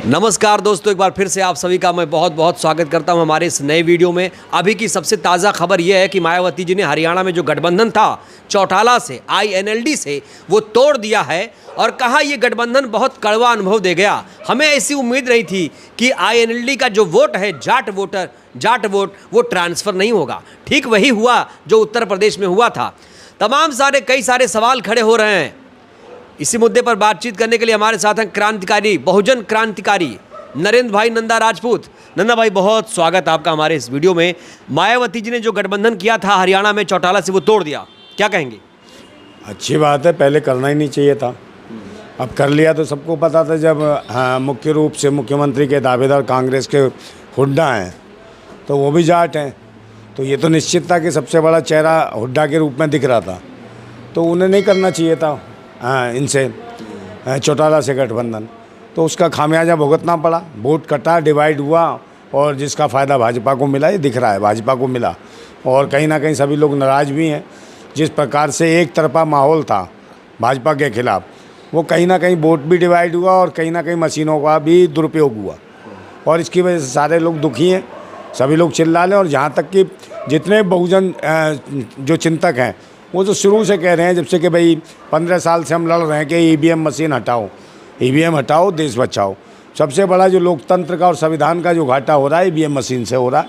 नमस्कार दोस्तों, एक बार फिर से आप सभी का मैं बहुत बहुत स्वागत करता हूं हमारे इस नए वीडियो में। अभी की सबसे ताज़ा खबर यह है कि मायावती जी ने हरियाणा में जो गठबंधन था चौटाला से INLD से वो तोड़ दिया है और कहा ये गठबंधन बहुत कड़वा अनुभव दे गया। हमें ऐसी उम्मीद नहीं थी कि INLD का जो वोट है जाट वोट वो ट्रांसफ़र नहीं होगा। ठीक वही हुआ जो उत्तर प्रदेश में हुआ था। कई सारे सवाल खड़े हो रहे हैं। इसी मुद्दे पर बातचीत करने के लिए हमारे साथ हैं क्रांतिकारी, बहुजन क्रांतिकारी नरेंद्र भाई नंदा राजपूत। नंदा भाई, बहुत स्वागत आपका हमारे इस वीडियो में। मायावती जी ने जो गठबंधन किया था हरियाणा में चौटाला से, वो तोड़ दिया, क्या कहेंगे? अच्छी बात है, पहले करना ही नहीं चाहिए था। अब कर लिया तो सबको पता था। जब मुख्य रूप से मुख्यमंत्री के दावेदार कांग्रेस के हुड्डा हैं तो वो भी जाट हैं, तो ये तो निश्चित था कि सबसे बड़ा चेहरा हुड्डा के रूप में दिख रहा था, तो उन्हें नहीं करना चाहिए था इनसे चौटाला से गठबंधन। तो उसका खामियाजा भुगतना पड़ा, वोट कटा, डिवाइड हुआ और जिसका फ़ायदा भाजपा को मिला, ये दिख रहा है भाजपा को मिला। और कहीं ना कहीं सभी लोग नाराज़ भी हैं। जिस प्रकार से एक तरफा माहौल था भाजपा के खिलाफ, वो कहीं ना कहीं वोट भी डिवाइड हुआ और कहीं ना कहीं मशीनों का भी दुरुपयोग हुआ और इसकी वजह से सारे लोग दुखी हैं, सभी लोग चिल्ला रहे हैं। और जहाँ तक कि जितने बहुजन जो चिंतक हैं वो तो शुरू से कह रहे हैं, जब से कि भाई 15 साल से हम लड़ रहे हैं कि EVM मशीन हटाओ, EVM हटाओ, देश बचाओ। सबसे बड़ा जो लोकतंत्र का और संविधान का जो घाटा हो रहा है EVM मशीन से हो रहा है।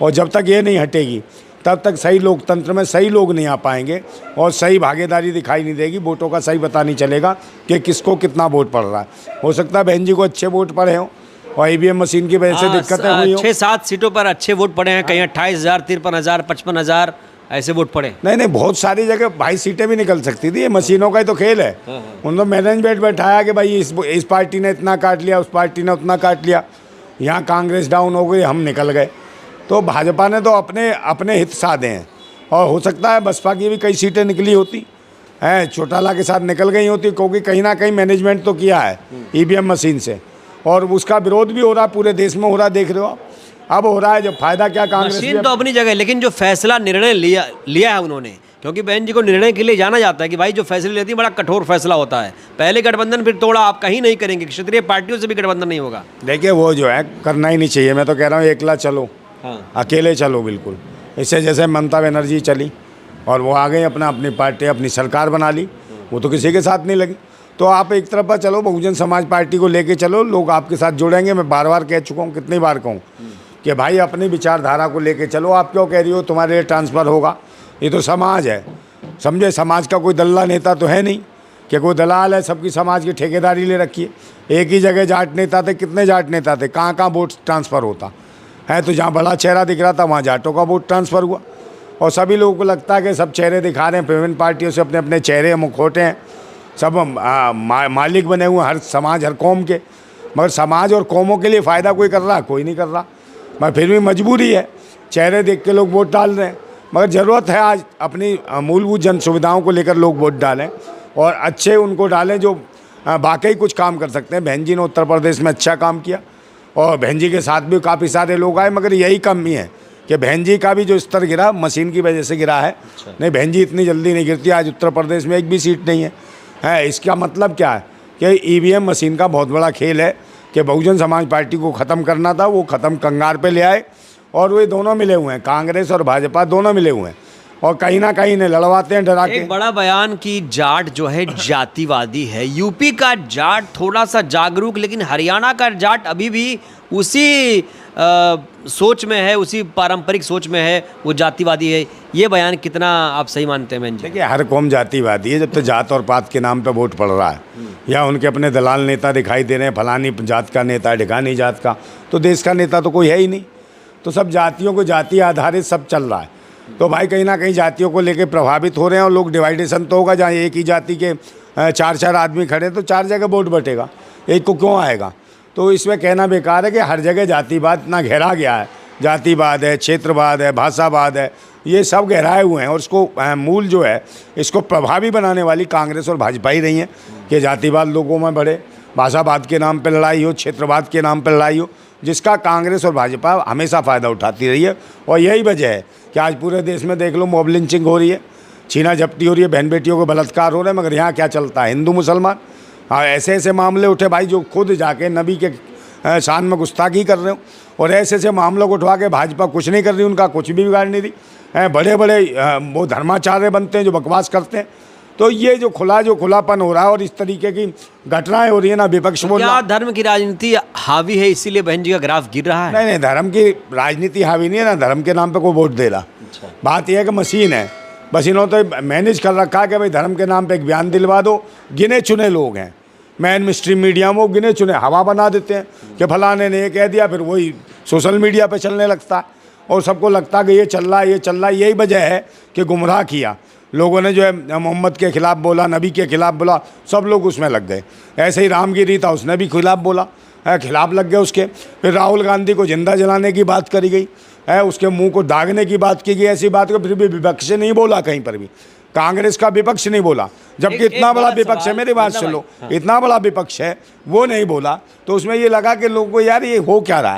और जब तक ये नहीं हटेगी तब तक सही लोकतंत्र में सही लोग नहीं आ पाएंगे और सही भागीदारी दिखाई नहीं देगी। वोटों का सही पता नहीं चलेगा कि किसको कितना वोट पड़ रहा है। हो सकता है बहन जी को अच्छे वोट पड़े हों और EVM मशीन की वजह से दिक्कतें हुई हो। 6-7 सीटों पर अच्छे वोट पड़े हैं, कहीं 28,000, 53,000, 55,000 ऐसे वोट पड़े। नहीं, बहुत सारी जगह भाई सीटें भी निकल सकती थी। ये मशीनों का ही तो खेल है। उन्होंने मैनेजमेंट बैठाया कि भाई इस पार्टी ने इतना काट लिया, उस पार्टी ने उतना काट लिया, यहाँ कांग्रेस डाउन हो गई, हम निकल गए। तो भाजपा ने तो अपने हित साधे हैं और हो सकता है बसपा की भी कई सीटें निकली होती हैं, चौटाला के साथ निकल गई होती, क्योंकि कहीं ना कहीं मैनेजमेंट तो किया है EVM मशीन से और उसका विरोध भी हो रहा है, पूरे देश में हो रहा है, देख रहे हो आप। अब हो रहा है, जब फायदा क्या कांग्रेस मशीन तो अपनी जगह, लेकिन जो फैसला निर्णय लिया है उन्होंने, क्योंकि बहन जी को निर्णय के लिए जाना जाता है कि भाई जो फैसले लेती है बड़ा कठोर फैसला होता है। पहले गठबंधन फिर तोड़ा, आप कहीं नहीं करेंगे, क्षेत्रीय पार्टियों से भी गठबंधन नहीं होगा। देखिए वो जो है करना ही नहीं चाहिए। मैं तो कह रहा हूँ एकला चलो, अकेले चलो बिल्कुल। इससे जैसे ममता बनर्जी चली और वो आ गई, अपनी पार्टी अपनी सरकार बना ली, वो तो किसी के साथ नहीं लगी। तो आप एक तरफ पर चलो, बहुजन समाज पार्टी को लेके चलो, लोग आपके साथ जुड़ेंगे। मैं बार बार कह चुका हूँ, कितनी बार कहूँ कि भाई अपनी विचारधारा को लेके चलो। आप क्यों कह रही हो तुम्हारे लिए ट्रांसफ़र होगा? ये तो समाज है, समझे। समाज का कोई दल्ला नेता तो है नहीं कि कोई दलाल है, सबकी समाज की ठेकेदारी ले रखी है। एक ही जगह जाट नेता थे, कितने जाट नेता थे, कहाँ कहाँ वोट ट्रांसफ़र होता है। तो जहाँ बड़ा चेहरा दिख रहा था वहाँ जाटों का वोट ट्रांसफ़र हुआ और सभी लोगों को लगता है कि सब चेहरे दिखा रहे हैं, विभिन्न पार्टियों से अपने अपने चेहरे मुखौटे हैं, सब मालिक बने हुए हैं, हर समाज हर कौम के। मगर समाज और कौमों के लिए फ़ायदा कोई कर रहा? कोई नहीं कर रहा। मगर फिर भी मजबूरी है, चेहरे देख के लोग वोट डाल रहे हैं। मगर ज़रूरत है आज अपनी मूलभूत जन सुविधाओं को लेकर लोग वोट डालें और अच्छे उनको डालें जो वाकई कुछ काम कर सकते हैं। बहन जी ने उत्तर प्रदेश में अच्छा काम किया और बहन जी के साथ भी काफ़ी सारे लोग आए, मगर यही कमी है कि बहन जी का भी जो स्तर गिरा मशीन की वजह से गिरा है। नहीं, बहन जी इतनी जल्दी नहीं गिरती। आज उत्तर प्रदेश में एक भी सीट नहीं है। इसका मतलब क्या है कि EVM मशीन का बहुत बड़ा खेल है कि बहुजन समाज पार्टी को ख़त्म करना था, वो ख़त्म कंगार पे ले आए और वे दोनों मिले हुए हैं, कांग्रेस और भाजपा दोनों मिले हुए हैं और कहीं ना कहीं इन्हें लड़वाते हैं डरा के। एक बड़ा बयान कि जाट जो है जातिवादी है। यूपी का जाट थोड़ा सा जागरूक, लेकिन हरियाणा का जाट अभी भी उसी सोच में है, उसी पारंपरिक सोच में है, वो जातिवादी है। ये बयान कितना आप सही मानते हैं बहन जी? देखिए हर कौम जातिवादी है। जब तो जात और पात के नाम पे वोट पड़ रहा है या उनके अपने दलाल नेता दिखाई दे रहे हैं, फलानी जात का नेता है, ढिकानी जात का, तो देश का नेता तो कोई है ही नहीं। तो सब जातियों को जाति आधारित सब चल रहा है। तो भाई कहीं ना कहीं जातियों को लेकर प्रभावित हो रहे हैं और लोग डिवाइडेशन तो होगा। जहाँ एक ही जाति के 4-4 आदमी खड़े तो 4 जगह वोट बटेगा, एक को क्यों आएगा? तो इसमें कहना बेकार है कि हर जगह जातिवाद इतना गहरा गया है। जातिवाद है, क्षेत्रवाद है, भाषावाद है, ये सब गहराए हुए हैं और इसको मूल जो है इसको प्रभावी बनाने वाली कांग्रेस और भाजपा ही रही है कि जातिवाद लोगों में बढ़े, भाषावाद के नाम पर लड़ाई हो, क्षेत्रवाद के नाम पर लड़ाई हो, जिसका कांग्रेस और भाजपा हमेशा फ़ायदा उठाती रही है। और यही वजह है कि आज पूरे देश में देख लो मॉब लिंचिंग हो रही है, छीना झपटी हो रही है, बहन बेटियों को बलात्कार हो रहे हैं। मगर यहाँ क्या चलता है? हिंदू मुसलमान। हाँ, ऐसे ऐसे मामले उठे भाई जो खुद जाके नबी के शान में गुस्ताखी कर रहे हो। और ऐसे ऐसे मामलों को उठवा के भाजपा कुछ नहीं कर रही, उनका कुछ भी बिगाड़ नहीं रही। बड़े बड़े वो धर्माचार्य बनते हैं जो बकवास करते हैं। तो ये जो खुलापन हो रहा है और इस तरीके की घटनाएं हो रही है ना, विपक्ष बोल रहा है क्या धर्म की राजनीति हावी है इसीलिए बहन जी का ग्राफ गिर रहा है? नहीं नहीं, धर्म की राजनीति हावी नहीं है ना, धर्म के नाम पे कोई वोट दे रहा। बात यह है कि मशीन है, बस इन्होंने तो मैनेज कर रखा है कि भाई धर्म के नाम पे एक बयान दिलवा दो। गिने चुने लोग हैं, मेन स्ट्रीम मीडिया में वो गिने चुने हवा बना देते हैं कि फलाने ने ये कह दिया, फिर वही सोशल मीडिया पे चलने लगता है और सबको लगता है कि ये चल रहा है, ये चल रहा है। यही वजह है कि गुमराह किया लोगों ने, जो है मोहम्मद के ख़िलाफ़ बोला, नबी के ख़िलाफ़ बोला, सब लोग उसमें लग गए। ऐसे ही रामगिरी था, उसने भी खिलाफ़ बोला है, खिलाफ़ लग गए उसके। फिर राहुल गांधी को जिंदा जलाने की बात करी गई है, उसके मुंह को दागने की बात की गई। ऐसी बात को फिर भी विपक्ष नहीं बोला, कहीं पर भी कांग्रेस का विपक्ष नहीं बोला, जबकि इतना बड़ा विपक्ष है। मेरी बात सुनो, इतना बड़ा विपक्ष है, वो नहीं बोला। तो उसमें ये लगा कि लोगों को यार ये हो क्या रहा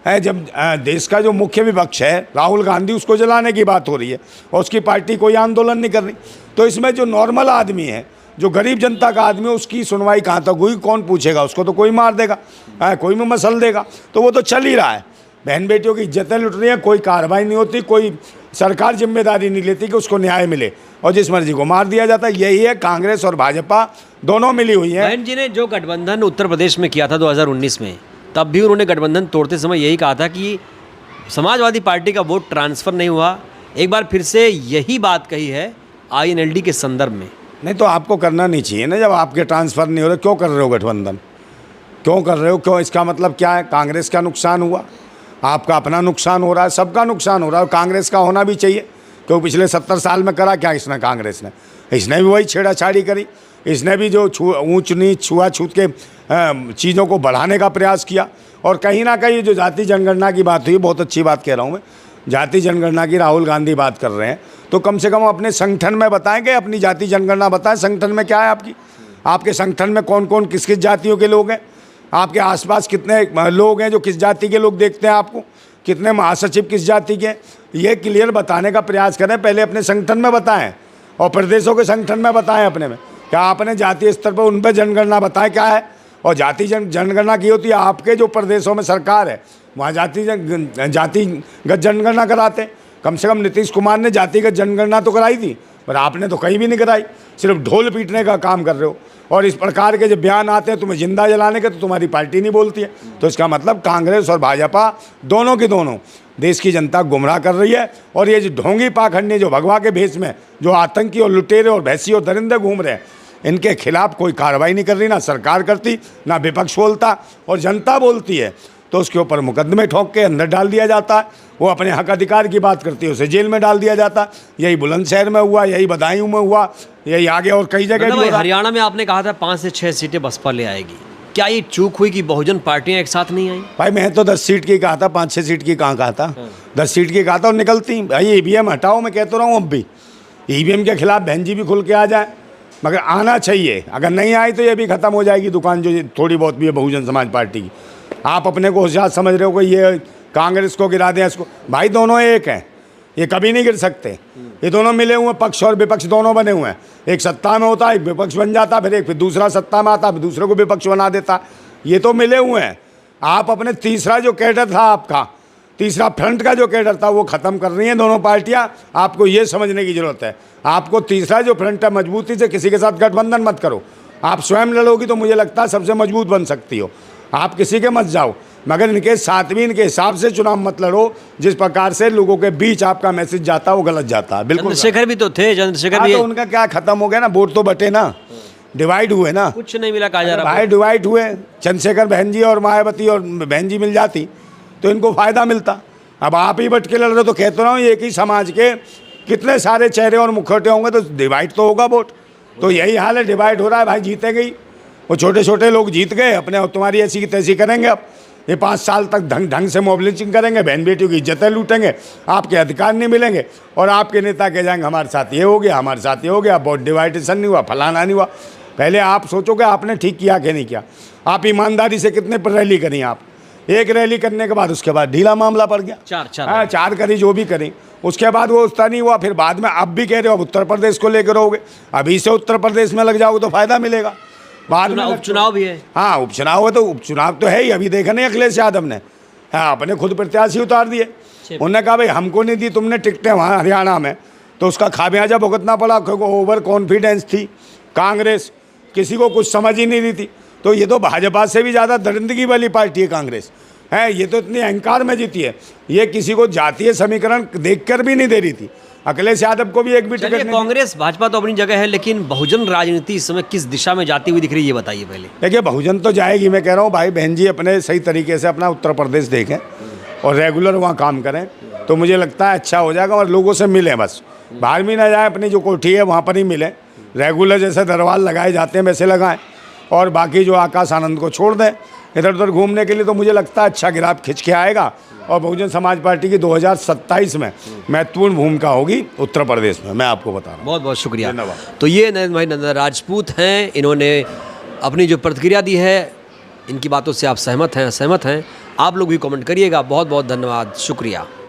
है जब देश का जो मुख्य विपक्ष है राहुल गांधी, उसको जलाने की बात हो रही है और उसकी पार्टी कोई आंदोलन नहीं कर रही। तो इसमें जो नॉर्मल आदमी है, जो गरीब जनता का आदमी है, उसकी सुनवाई कहाँ तक हुई? कौन पूछेगा उसको? तो कोई मार देगा, कोई भी मसल देगा। तो वो तो चल ही रहा है, बहन बेटियों की इज्जतें लुट रही हैं, कोई कार्रवाई नहीं होती, कोई सरकार जिम्मेदारी नहीं लेती कि उसको न्याय मिले और जिस मर्जी को मार दिया जाता है। यही है, कांग्रेस और भाजपा दोनों मिली हुई हैं। बहन जी ने जो गठबंधन उत्तर प्रदेश में किया था 2019 में, तब भी उन्होंने गठबंधन तोड़ते समय यही कहा था कि समाजवादी पार्टी का वोट ट्रांसफ़र नहीं हुआ। एक बार फिर से यही बात कही है INLD के संदर्भ में। नहीं तो आपको करना नहीं चाहिए ना, जब आपके ट्रांसफ़र नहीं हो रहे क्यों कर रहे हो गठबंधन? क्यों कर रहे हो? क्यों? इसका मतलब क्या है? कांग्रेस का नुकसान हुआ, आपका अपना नुकसान हो रहा है, सबका नुकसान हो रहा है। कांग्रेस का होना भी चाहिए, क्योंकि पिछले 70 साल में करा क्या इसने? कांग्रेस ने, इसने भी वही छेड़ाछाड़ी करी, इसने भी जो ऊंच नीच छुआछूत के चीज़ों को बढ़ाने का प्रयास किया। और कहीं ना कहीं जो जाति जनगणना की बात हुई, बहुत अच्छी बात कह रहा हूँ मैं, जाति जनगणना की राहुल गांधी बात कर रहे हैं, तो कम से कम अपने संगठन में बताएंगे, अपनी जाति जनगणना बताएं। संगठन में क्या है आपकी? आपके संगठन में कौन कौन किस किस जातियों के लोग हैं? आपके आसपास कितने लोग हैं जो किस जाति के लोग देखते हैं आपको? कितने महासचिव किस जाति के? ये क्लियर बताने का प्रयास करें। पहले अपने संगठन में बताएं और प्रदेशों के संगठन में बताएं अपने में। क्या आपने जातीय स्तर पर उन पर जनगणना बताएं क्या है? और जाति जनगणना की होती है आपके जो प्रदेशों में सरकार है, वहाँ जातिगत जनगणना कराते। कम से कम नीतीश कुमार ने जातिगत जनगणना तो कराई थी, पर आपने तो कहीं भी नहीं कराई, सिर्फ ढोल पीटने का काम कर रहे हो। और इस प्रकार के जब बयान आते हैं तुम्हें जिंदा जलाने के, तो तुम्हारी पार्टी नहीं बोलती है। तो इसका मतलब कांग्रेस और भाजपा दोनों की दोनों देश की जनता गुमराह कर रही है। और ये जो ढोंगी पाखंडी जो भगवा के भेष में जो आतंकी और लुटेरे और भैंसी और दरिंदे घूम रहे हैं, इनके खिलाफ कोई कार्रवाई नहीं कर रही, ना सरकार करती, ना विपक्ष बोलता, और जनता बोलती है तो उसके ऊपर मुकदमे ठोक के अंदर डाल दिया जाता है। वो अपने हक अधिकार की बात करती है, उसे जेल में डाल दिया जाता है। यही बुलंदशहर में हुआ, यही बदायूं में हुआ, यही आगे और कई जगह भी हो रहा है। हरियाणा में आपने कहा था 5 से 6 सीटें बसपा ले आएगी, क्या ये चूक हुई कि बहुजन पार्टियां एक साथ नहीं आई? भाई मैं तो 10 सीट की कहा था, 5-6 सीट की कहाँ कहा था? 10 सीट की कहा था और निकलती। भाई EVM हटाओ, मैं कहता रहा हूँ अब भी EVM के खिलाफ बहन जी भी खुल के आ जाए, मगर आना चाहिए। अगर नहीं आई तो ये भी ख़त्म हो जाएगी दुकान जो थोड़ी बहुत भी है बहुजन समाज पार्टी की। आप अपने को होशियार समझ रहे हो कि ये कांग्रेस को गिरा दें, इसको। भाई दोनों एक हैं, ये कभी नहीं गिर सकते। ये दोनों मिले हुए, पक्ष और विपक्ष दोनों बने हुए हैं। एक सत्ता में होता है, एक विपक्ष बन जाता, फिर दूसरा सत्ता में आता, फिर दूसरे को विपक्ष बना देता। ये तो मिले हुए हैं। आप अपने तीसरा जो कैडर था, आपका तीसरा फ्रंट का जो कैडर था, वो ख़त्म कर रही हैं दोनों पार्टियां। आपको ये समझने की ज़रूरत है, आपको तीसरा जो फ्रंट है, मजबूती से किसी के साथ गठबंधन मत करो। आप स्वयं लड़ोगी तो मुझे लगता है सबसे मजबूत बन सकती हो। आप किसी के मत जाओ, मगर इनके साथ भी इनके हिसाब से चुनाव मत लड़ो। जिस प्रकार से लोगों के बीच आपका मैसेज जाता है वो गलत जाता है। बिल्कुल। चंद्रशेखर भी तो थे, चंद्रशेखर भी। तो उनका क्या खत्म हो गया ना, वोट तो बटे ना, डिवाइड हुए ना, कुछ नहीं मिला कहा जा रहा। भाई डिवाइड हुए। चंद्रशेखर बहन जी और मायावती और बहन जी मिल जाती तो इनको फायदा मिलता। अब आप ही बट के लड़ रहे, तो कहते रहा हूँ एक ही समाज के कितने सारे चेहरे और मुखौटे होंगे तो डिवाइड तो होगा वोट। तो यही हाल है, डिवाइड हो रहा है। भाई जीतेंगे ही वो, छोटे छोटे लोग जीत गए अपने, और तुम्हारी ऐसी की तैसी करेंगे। अब ये 5 साल तक ढंग से मोबिलाइजिंग करेंगे, बहन बेटियों की इज्जतें लूटेंगे, आपके अधिकार नहीं मिलेंगे, और आपके नेता कह जाएंगे हमारे साथ ये हो गया, हमारे साथ ये हो गया, वोट डिवाइडेशन नहीं हुआ, फलाना नहीं हुआ। पहले आप सोचो कि आपने ठीक किया कि नहीं किया। आप ईमानदारी से कितने पर रैली करी? आप एक रैली करने के बाद उसके बाद ढीला मामला पड़ गया। चार करी, जो भी करी, उसके बाद वो उसका नहीं हुआ। फिर बाद में अब भी कह रहे हो अब उत्तर प्रदेश को लेकर रहोगे, अभी से उत्तर प्रदेश में लग जाओगे तो फ़ायदा मिलेगा। बाद में उपचुनाव भी है। हाँ उपचुनाव है, तो उपचुनाव तो है ही। अभी देखा नहीं अखिलेश यादव ने, हाँ अपने खुद प्रत्याशी उतार दिए। उन्होंने कहा भाई हमको नहीं दी तुमने टिकटें वहाँ हरियाणा में, तो उसका खामियाजा भुगतना पड़ा, क्योंकि ओवर कॉन्फिडेंस थी कांग्रेस, किसी को कुछ समझ ही नहीं रही थी। तो ये तो भाजपा से भी ज़्यादा दरिंदगी वाली पार्टी है कांग्रेस, है ये तो इतनी अहंकार में जीती है, ये किसी को जातीय समीकरण देखकर भी नहीं दे रही थी। अखिलेश यादव को भी एक भी टिकट नहीं। कांग्रेस भाजपा तो अपनी जगह है, लेकिन बहुजन राजनीति इस समय किस दिशा में जाती हुई दिख रही है, ये बताइए पहले। देखिए बहुजन तो जाएगी, मैं कह रहा हूँ भाई बहन जी अपने सही तरीके से अपना उत्तर प्रदेश देखें और रेगुलर वहाँ काम करें, तो मुझे लगता है अच्छा हो जाएगा। और लोगों से मिलें, बस बाहर भी ना जाए, अपनी जो कोठी है वहाँ पर ही मिलें, रेगुलर जैसे दरबार लगाए जाते हैं वैसे लगाएं, और बाकी जो आकाश आनंद को छोड़ दें इधर उधर घूमने के लिए। तो मुझे लगता है अच्छा गिराफ खिंच के आएगा, और बहुजन समाज पार्टी की 2027 में महत्वपूर्ण भूमिका होगी उत्तर प्रदेश में, मैं आपको बता रहा हूँ। बहुत बहुत शुक्रिया। धन्यवाद। तो ये नरेंद्र भाई नंदा राजपूत हैं, इन्होंने अपनी जो प्रतिक्रिया दी है, इनकी बातों से आप सहमत हैं, असहमत हैं? आप लोग भी कमेंट करिएगा। बहुत बहुत धन्यवाद, शुक्रिया।